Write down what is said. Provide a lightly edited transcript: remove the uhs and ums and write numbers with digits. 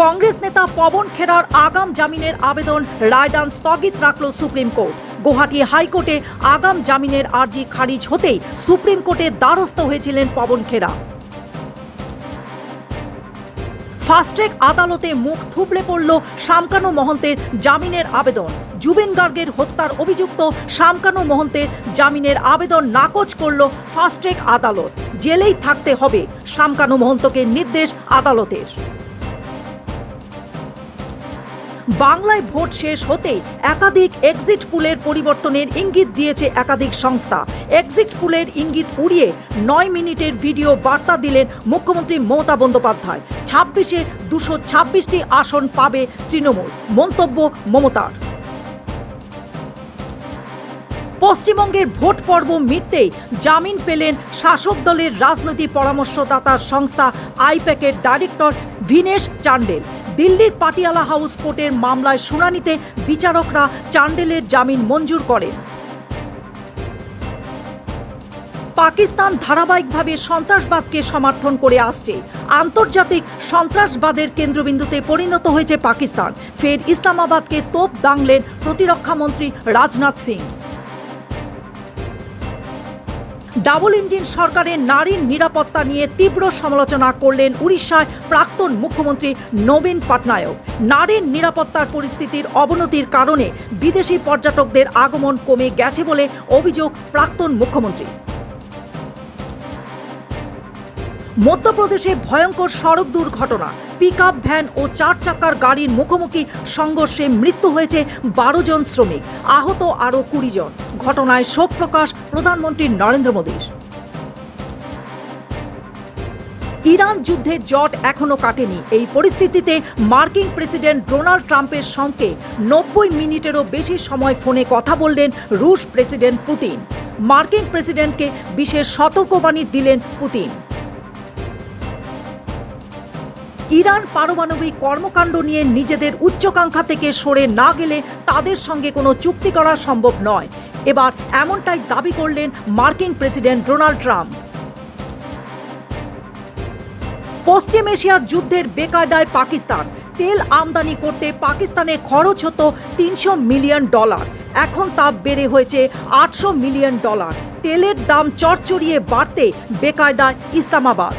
কংগ্রেস নেতা পবন খেরার আগাম জামিনের আবেদন রায়দান স্থগিত রাখল সুপ্রিম কোর্ট। গুয়াহাটি হাইকোর্টে আগাম জামিনের আর্জি খারিজ হতেই সুপ্রিম কোর্টে দ্বারস্থ হয়েছিলেন পবন খেরা। ফাস্ট্র্যাক আদালতে মুখ থুবড়ে পড়ল শামকানু মহন্তের জামিনের আবেদন। জুবিন গার্গের হত্যার অভিযুক্ত শামকানু মহন্তের জামিনের আবেদন নাকচ করল ফাস্ট্র্যাক আদালত। জেলেই থাকতে হবে শামকানু মহন্তকে নির্দেশ আদালতের। বাংলায় ভোট শেষ হতেই একাধিক এক্সিট পুলের পরিবর্তনের ইঙ্গিত দিয়েছে একাধিক সংস্থা। এক্সিট পুলের ইঙ্গিত উড়িয়ে 9 মিনিটের ভিডিও বার্তা দিলেন মুখ্যমন্ত্রী মমতা বন্দ্যোপাধ্যায়। 26-এ 226টি আসন পাবে তৃণমূল, মন্তব্য মমতার। পশ্চিমবঙ্গের ভোট পর্ব মিটতেই জামিন পেলেন শাসক দলের রাজনৈতিক পরামর্শদাতার সংস্থা আইপ্যাকের ডাইরেক্টর ভিনেশ চান্ডেল। দিল্লির পাটিয়ালা হাউস কোর্টের মামলায় শুনানিতে বিচারকরা চান্ডেলের জামিন মঞ্জুর করেন। পাকিস্তান ধারাবাহিকভাবে সন্ত্রাসবাদকে সমর্থন করে আসছে। আন্তর্জাতিক সন্ত্রাসবাদের কেন্দ্রবিন্দুতে পরিণত হয়েছে পাকিস্তান। ফের ইসলামাবাদকে তোপ দাগলেন প্রতিরক্ষামন্ত্রী রাজনাথ সিং। ডাবল ইঞ্জিন সরকারের নারীর নিরাপত্তা নিয়ে তীব্র সমালোচনা করলেন উড়িষ্যার প্রাক্তন মুখ্যমন্ত্রী নবীন পটনায়ক। নারীর নিরাপত্তার পরিস্থিতির অবনতির কারণে বিদেশি পর্যটকদের আগমন কমে গেছে বলে অভিযোগ প্রাক্তন মুখ্যমন্ত্রী। মধ্যপ্রদেশে ভয়ঙ্কর সড়ক দুর্ঘটনা। পিকআপ ভ্যান ও 4 চাকার গাড়ির মুখোমুখি সংঘর্ষে মৃত্যু হয়েছে 12 জন শ্রমিক, আহত আরও 20 জন। ঘটনায় শোক প্রকাশ প্রধানমন্ত্রী নরেন্দ্র মোদীর। ইরান যুদ্ধের জট এখনো কাটেনি। এই পরিস্থিতিতে মার্কিন প্রেসিডেন্ট ডোনাল্ড ট্রাম্পের সঙ্গে 90 মিনিটেরও বেশি সময় ফোনে কথা বললেন রুশ প্রেসিডেন্ট পুতিন। মার্কিন প্রেসিডেন্টকে বিশেষ সতর্কবাণী দিলেন পুতিন। ইরান পারমাণবিক কর্মকাণ্ড নিয়ে নিজেদের উচ্চাকাঙ্ক্ষা থেকে সরে না গেলে তাদের সঙ্গে কোনো চুক্তি করা সম্ভব নয়। এবার এমনটাই দাবি করলেন মার্কিন প্রেসিডেন্ট ডোনাল্ড ট্রাম্প। পশ্চিম এশিয়ার যুদ্ধের বেকায়দায় পাকিস্তান। তেল আমদানি করতে পাকিস্তানের খরচ হতো $300 মিলিয়ন, এখন তা বেড়ে হয়েছে $800 মিলিয়ন। তেলের দাম চড়চড়িয়ে বাড়তে বেকায়দায় ইসলামাবাদ।